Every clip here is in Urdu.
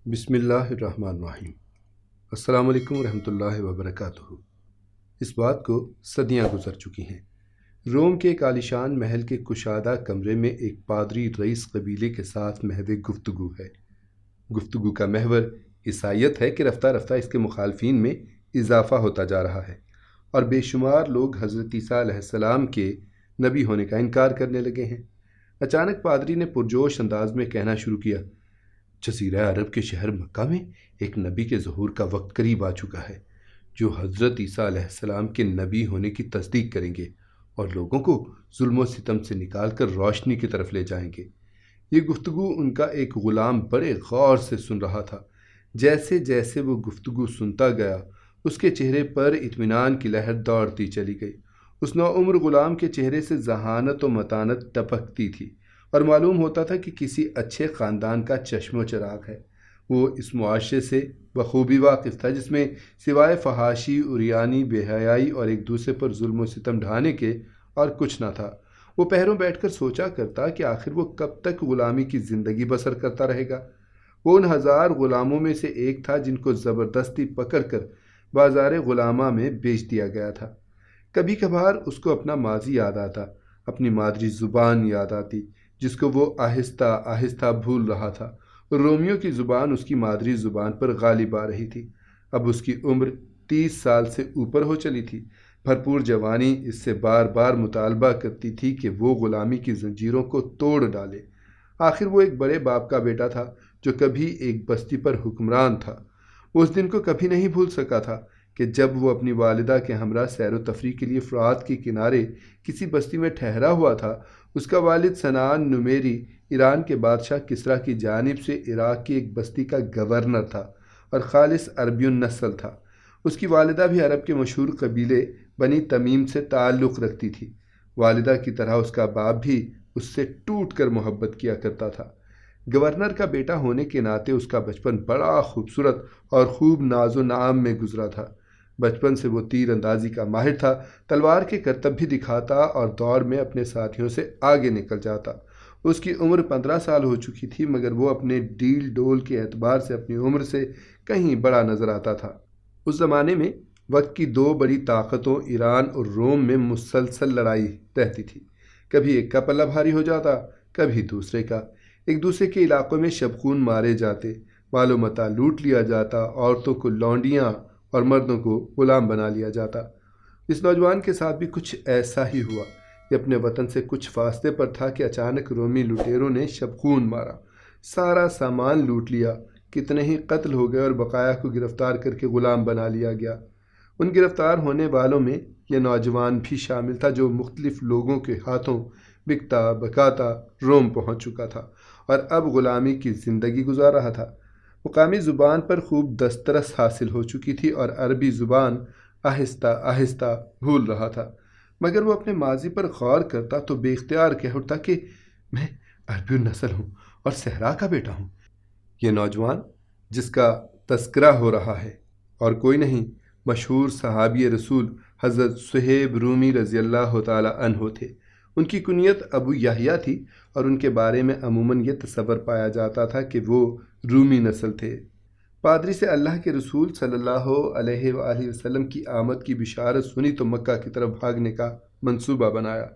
بسم اللہ الرحمن الرحیم۔ السلام علیکم ورحمۃ اللہ وبرکاتہ۔ اس بات کو صدیاں گزر چکی ہیں۔ روم کے ایک عالیشان محل کے کشادہ کمرے میں ایک پادری رئیس قبیلے کے ساتھ محو گفتگو ہے۔ گفتگو کا محور عیسائیت ہے کہ رفتہ رفتہ اس کے مخالفین میں اضافہ ہوتا جا رہا ہے اور بے شمار لوگ حضرت عیسیٰ علیہ السلام کے نبی ہونے کا انکار کرنے لگے ہیں۔ اچانک پادری نے پرجوش انداز میں کہنا شروع کیا، جزیرہ عرب کے شہر مکہ میں ایک نبی کے ظہور کا وقت قریب آ چکا ہے جو حضرت عیسیٰ علیہ السلام کے نبی ہونے کی تصدیق کریں گے اور لوگوں کو ظلم و ستم سے نکال کر روشنی کی طرف لے جائیں گے۔ یہ گفتگو ان کا ایک غلام بڑے غور سے سن رہا تھا۔ جیسے جیسے وہ گفتگو سنتا گیا اس کے چہرے پر اطمینان کی لہر دوڑتی چلی گئی۔ اس نوعمر غلام کے چہرے سے ذہانت و متانت ٹپکتی تھی اور معلوم ہوتا تھا کہ کسی اچھے خاندان کا چشم و چراغ ہے۔ وہ اس معاشرے سے بخوبی واقف تھا جس میں سوائے فحاشی، عریانی، بے حیائی اور ایک دوسرے پر ظلم و ستم ڈھانے کے اور کچھ نہ تھا۔ وہ پہروں بیٹھ کر سوچا کرتا کہ آخر وہ کب تک غلامی کی زندگی بسر کرتا رہے گا۔ وہ ان 1000 غلاموں میں سے ایک تھا جن کو زبردستی پکڑ کر بازار غلامہ میں بیچ دیا گیا تھا۔ کبھی کبھار اس کو اپنا ماضی یاد آتا، اپنی مادری زبان یاد آتی جس کو وہ آہستہ آہستہ بھول رہا تھا۔ رومیو کی زبان اس کی مادری زبان پر غالب آ رہی تھی۔ اب اس کی عمر 30 سال سے اوپر ہو چلی تھی۔ بھرپور جوانی اس سے بار بار مطالبہ کرتی تھی کہ وہ غلامی کی زنجیروں کو توڑ ڈالے۔ آخر وہ ایک بڑے باپ کا بیٹا تھا جو کبھی ایک بستی پر حکمران تھا۔ وہ اس دن کو کبھی نہیں بھول سکا تھا کہ جب وہ اپنی والدہ کے ہمراہ سیر و تفریح کے لیے فرات کے کنارے کسی بستی میں ٹھہرا ہوا تھا۔ اس کا والد سنان نمیری ایران کے بادشاہ کسریٰ کی جانب سے عراق کی ایک بستی کا گورنر تھا اور خالص عربی النسل تھا۔ اس کی والدہ بھی عرب کے مشہور قبیلے بنی تمیم سے تعلق رکھتی تھی۔ والدہ کی طرح اس کا باپ بھی اس سے ٹوٹ کر محبت کیا کرتا تھا۔ گورنر کا بیٹا ہونے کے ناطے اس کا بچپن بڑا خوبصورت اور خوب ناز و نعام میں گزرا تھا۔ بچپن سے وہ تیر اندازی کا ماہر تھا، تلوار کے کرتب بھی دکھاتا اور دوڑ میں اپنے ساتھیوں سے آگے نکل جاتا۔ اس کی عمر 15 سال ہو چکی تھی مگر وہ اپنے ڈیل ڈول کے اعتبار سے اپنی عمر سے کہیں بڑا نظر آتا تھا۔ اس زمانے میں وقت کی 2 بڑی طاقتوں ایران اور روم میں مسلسل لڑائی رہتی تھی۔ کبھی ایک کا پلہ بھاری ہو جاتا، کبھی دوسرے کا۔ ایک دوسرے کے علاقوں میں شبخون مارے جاتے، مال و متاع لوٹ لیا جاتا، عورتوں کو لونڈیاں اور مردوں کو غلام بنا لیا جاتا۔ اس نوجوان کے ساتھ بھی کچھ ایسا ہی ہوا۔ یہ اپنے وطن سے کچھ فاصلے پر تھا کہ اچانک رومی لٹیروں نے شبخون مارا، سارا سامان لوٹ لیا، کتنے ہی قتل ہو گئے اور بقایا کو گرفتار کر کے غلام بنا لیا گیا۔ ان گرفتار ہونے والوں میں یہ نوجوان بھی شامل تھا جو مختلف لوگوں کے ہاتھوں بکتا بکاتا روم پہنچ چکا تھا اور اب غلامی کی زندگی گزار رہا تھا۔ مقامی زبان پر خوب دسترس حاصل ہو چکی تھی اور عربی زبان آہستہ آہستہ بھول رہا تھا، مگر وہ اپنے ماضی پر غور کرتا تو بے اختیار کہہ اٹھتا کہ میں عربی النسل ہوں اور صحرا کا بیٹا ہوں۔ یہ نوجوان جس کا تذکرہ ہو رہا ہے اور کوئی نہیں، مشہور صحابی رسول حضرت صہیب رومی رضی اللہ تعالی عنہ تھے۔ ان کی کنیت ابو یحییٰ تھی اور ان کے بارے میں عموماً یہ تصور پایا جاتا تھا کہ وہ رومی نسل تھے۔ پادری سے اللہ کے رسول صلی اللہ علیہ وآلہ وسلم کی آمد کی بشارت سنی تو مکہ کی طرف بھاگنے کا منصوبہ بنایا۔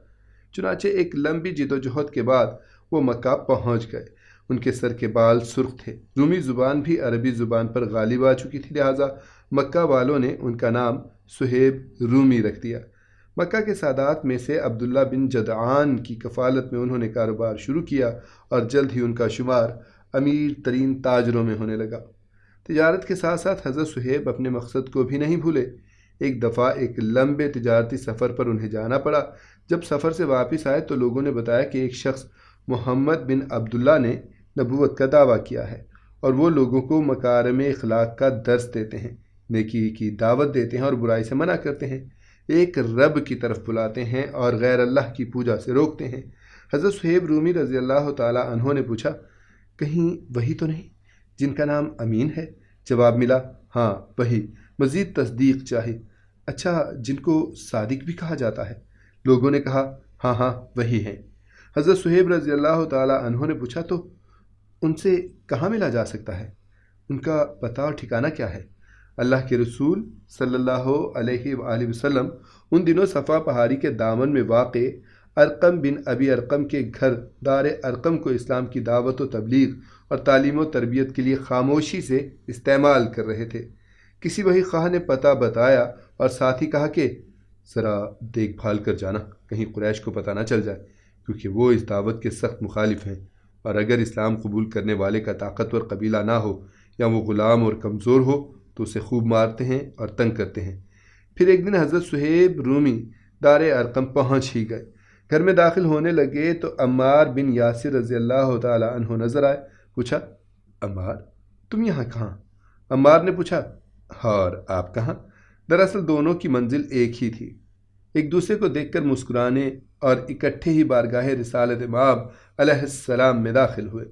چنانچہ ایک لمبی جدوجہد کے بعد وہ مکہ پہنچ گئے۔ ان کے سر کے بال سرخ تھے۔ رومی زبان بھی عربی زبان پر غالب آ چکی تھی، لہٰذا مکہ والوں نے ان کا نام صہیب رومی رکھ دیا۔ مکہ کے سادات میں سے عبداللہ بن جدعان کی کفالت میں انہوں نے کاروبار شروع کیا اور جلد ہی ان کا شمار امیر ترین تاجروں میں ہونے لگا۔ تجارت کے ساتھ ساتھ حضرت صہیب اپنے مقصد کو بھی نہیں بھولے۔ ایک دفعہ ایک لمبے تجارتی سفر پر انہیں جانا پڑا۔ جب سفر سے واپس آئے تو لوگوں نے بتایا کہ ایک شخص محمد بن عبداللہ نے نبوت کا دعویٰ کیا ہے اور وہ لوگوں کو مکارم اخلاق کا درس دیتے ہیں، نیکی کی دعوت دیتے ہیں اور برائی سے منع کرتے ہیں، ایک رب کی طرف بلاتے ہیں اور غیر اللہ کی پوجا سے روکتے ہیں۔ حضرت صہیب رومی رضی اللہ تعالی عنہ نے پوچھا، کہیں وہی تو نہیں جن کا نام امین ہے؟ جواب ملا، ہاں وہی، مزید تصدیق چاہیے۔ اچھا، جن کو صادق بھی کہا جاتا ہے؟ لوگوں نے کہا، ہاں ہاں وہی ہیں۔ حضرت صہیب رضی اللہ تعالی عنہ نے پوچھا، تو ان سے کہاں ملا جا سکتا ہے؟ ان کا پتہ اور ٹھکانہ کیا ہے؟ اللہ کے رسول صلی اللہ علیہ وآلہ وسلم ان دنوں صفا پہاڑی کے دامن میں واقع ارقم بن ابی ارقم کے گھر دار ارقم کو اسلام کی دعوت و تبلیغ اور تعلیم و تربیت کے لیے خاموشی سے استعمال کر رہے تھے۔ کسی وحی خواہ نے پتہ بتایا اور ساتھ ہی کہا کہ ذرا دیکھ بھال کر جانا، کہیں قریش کو پتہ نہ چل جائے، کیونکہ وہ اس دعوت کے سخت مخالف ہیں، اور اگر اسلام قبول کرنے والے کا طاقتور قبیلہ نہ ہو یا وہ غلام اور کمزور ہو تو اسے خوب مارتے ہیں اور تنگ کرتے ہیں۔ پھر ایک دن حضرت صہیب رومی دار ارقم پہنچ ہی گئے۔ گھر میں داخل ہونے لگے تو عمار بن یاسر رضی اللہ تعالی عنہ نظر آئے۔ پوچھا، عمار تم یہاں کہاں؟ عمار نے پوچھا، اور آپ کہاں؟ دراصل دونوں کی منزل ایک ہی تھی۔ ایک دوسرے کو دیکھ کر مسکرانے اور اکٹھے ہی بارگاہ رسالت مآب علیہ السلام میں داخل ہوئے۔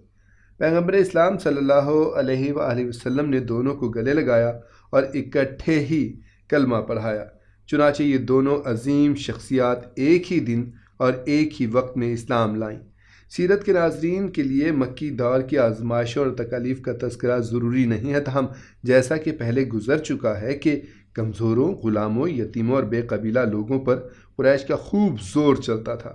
پیغمبر اسلام صلی اللہ علیہ وآلہ وسلم نے دونوں کو گلے لگایا اور اکٹھے ہی کلمہ پڑھایا۔ چنانچہ یہ دونوں عظیم شخصیات ایک ہی دن اور ایک ہی وقت میں اسلام لائیں۔ سیرت کے ناظرین کے لیے مکی دور کی آزمائشوں اور تکالیف کا تذکرہ ضروری نہیں ہے، تاہم جیسا کہ پہلے گزر چکا ہے کہ کمزوروں، غلاموں، یتیموں اور بے قبیلہ لوگوں پر قریش کا خوب زور چلتا تھا۔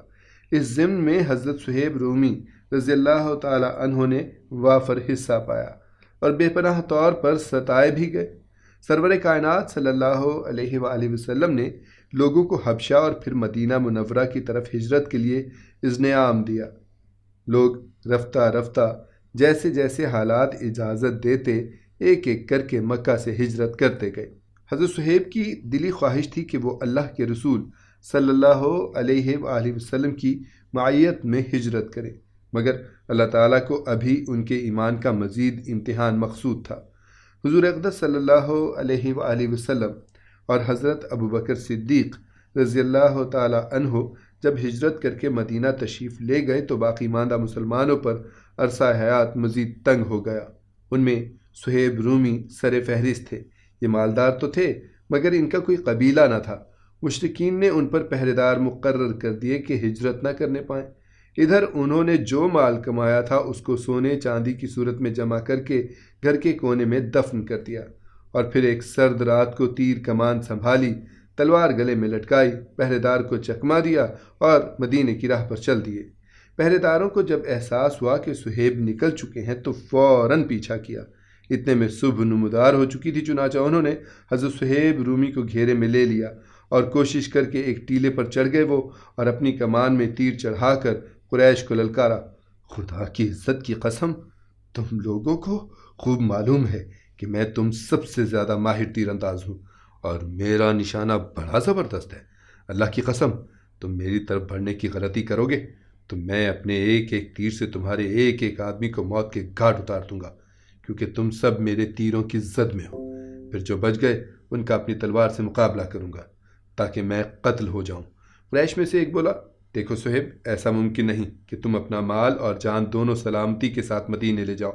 اس ضمن میں حضرت صہیب رومی رضی اللہ تعالی عنہ نے وافر حصہ پایا اور بے پناہ طور پر ستائے بھی گئے۔ سرور کائنات صلی اللہ علیہ وآلہ وسلم نے لوگوں کو حبشہ اور پھر مدینہ منورہ کی طرف ہجرت کے لیے اذن عام دیا۔ لوگ رفتہ رفتہ جیسے جیسے حالات اجازت دیتے ایک ایک کر کے مکہ سے ہجرت کرتے گئے۔ حضرت صہیب کی دلی خواہش تھی کہ وہ اللہ کے رسول صلی اللہ علیہ وآلہ وسلم کی معیت میں ہجرت کریں، مگر اللہ تعالیٰ کو ابھی ان کے ایمان کا مزید امتحان مقصود تھا۔ حضور اقدس صلی اللہ علیہ وآلہ وسلم اور حضرت ابوبکر صدیق رضی اللہ تعالی عنہ جب ہجرت کر کے مدینہ تشریف لے گئے تو باقی ماندہ مسلمانوں پر عرصہ حیات مزید تنگ ہو گیا۔ ان میں صہیب رومی سر فہرست تھے۔ یہ مالدار تو تھے مگر ان کا کوئی قبیلہ نہ تھا۔ مشرکین نے ان پر پہرے دار مقرر کر دیے کہ ہجرت نہ کرنے پائیں۔ ادھر انہوں نے جو مال کمایا تھا اس کو سونے چاندی کی صورت میں جمع کر کے گھر کے کونے میں دفن کر دیا، اور پھر ایک سرد رات کو تیر کمان سنبھالی، تلوار گلے میں لٹکائی، پہرے دار کو چکما دیا اور مدینے کی راہ پر چل دیے۔ پہرے داروں کو جب احساس ہوا کہ صہیب نکل چکے ہیں تو فوراً پیچھا کیا۔ اتنے میں صبح نمودار ہو چکی تھی، چنانچہ انہوں نے حضرت صہیب رومی کو گھیرے میں لے لیا اور کوشش کر کے ایک ٹیلے پر چڑھ گئے وہ، اور اپنی کمان میں تیر چڑھا کر قریش کو للکارا، خدا کی عزت کی قسم، تم لوگوں کو خوب معلوم ہے کہ میں تم سب سے زیادہ ماہر تیر انداز ہوں اور میرا نشانہ بڑا زبردست ہے۔ اللہ کی قسم تم میری طرف بڑھنے کی غلطی کرو گے تو میں اپنے ایک ایک تیر سے تمہارے ایک ایک آدمی کو موت کے گھاٹ اتار دوں گا، کیونکہ تم سب میرے تیروں کی زد میں ہو۔ پھر جو بچ گئے ان کا اپنی تلوار سے مقابلہ کروں گا تاکہ میں قتل ہو جاؤں۔ قریش میں سے ایک بولا، دیکھو صہیب، ایسا ممکن نہیں کہ تم اپنا مال اور جان دونوں سلامتی کے ساتھ مدینے لے جاؤ۔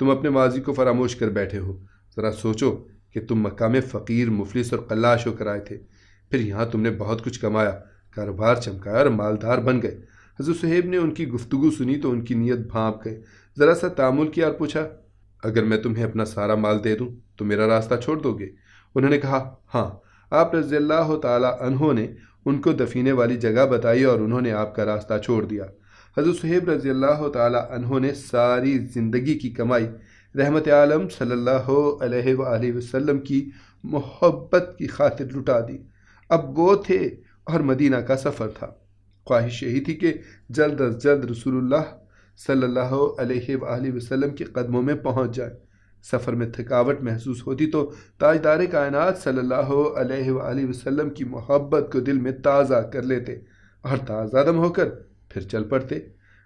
تم اپنے ماضی کو فراموش کر بیٹھے ہو۔ ذرا سوچو کہ تم مکہ میں فقیر، مفلس اور قلاش ہو کر آئے تھے، پھر یہاں تم نے بہت کچھ کمایا، کاروبار چمکایا اور مالدار بن گئے۔ حضرت صہیب نے ان کی گفتگو سنی تو ان کی نیت بھانپ گئے، ذرا سا تأمل کیا اور پوچھا، اگر میں تمہیں اپنا سارا مال دے دوں تو میرا راستہ چھوڑ دو گے؟ انہوں نے کہا، ہاں۔ آپ رضی اللہ تعالی عنہ نے ان کو دفینے والی جگہ بتائی اور انہوں نے آپ کا راستہ چھوڑ دیا۔ حضرت صہیب رضی اللہ تعالی عنہ نے ساری زندگی کی کمائی رحمت عالم صلی اللہ علیہ وآلہ وسلم کی محبت کی خاطر لٹا دی۔ اب وہ تھے اور مدینہ کا سفر تھا۔ خواہش یہی تھی کہ جلد از جلد رسول اللہ صلی اللہ علیہ وآلہ وسلم کے قدموں میں پہنچ جائے۔ سفر میں تھکاوٹ محسوس ہوتی تو تاجدار کائنات صلی اللہ علیہ وآلہ وسلم کی محبت کو دل میں تازہ کر لیتے اور تازہ دم ہو کر پھر چل پڑتے۔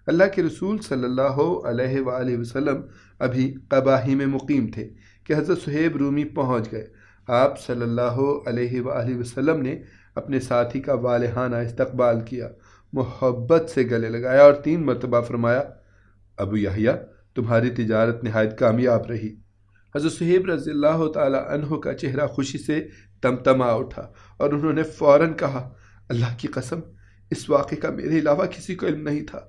اللہ کے رسول صلی اللہ علیہ وآلہ وسلم ابھی قبا ہی میں مقیم تھے کہ حضرت صہیب رومی پہنچ گئے۔ آپ صلی اللہ علیہ وآلہ وسلم نے اپنے ساتھی کا والہانہ استقبال کیا، محبت سے گلے لگایا اور 3 مرتبہ فرمایا، ابو یحییٰ، تمہاری تجارت نہایت کامیاب رہی۔ حضرت صہیب رضی اللہ تعالی عنہ کا چہرہ خوشی سے تمتما اٹھا اور انہوں نے فوراً کہا، اللہ کی قسم اس واقعے کا میرے علاوہ کسی کو علم نہیں تھا،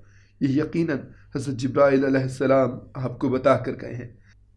یہ یقیناً حضرت جبرائیل علیہ السلام آپ کو بتا کر گئے ہیں۔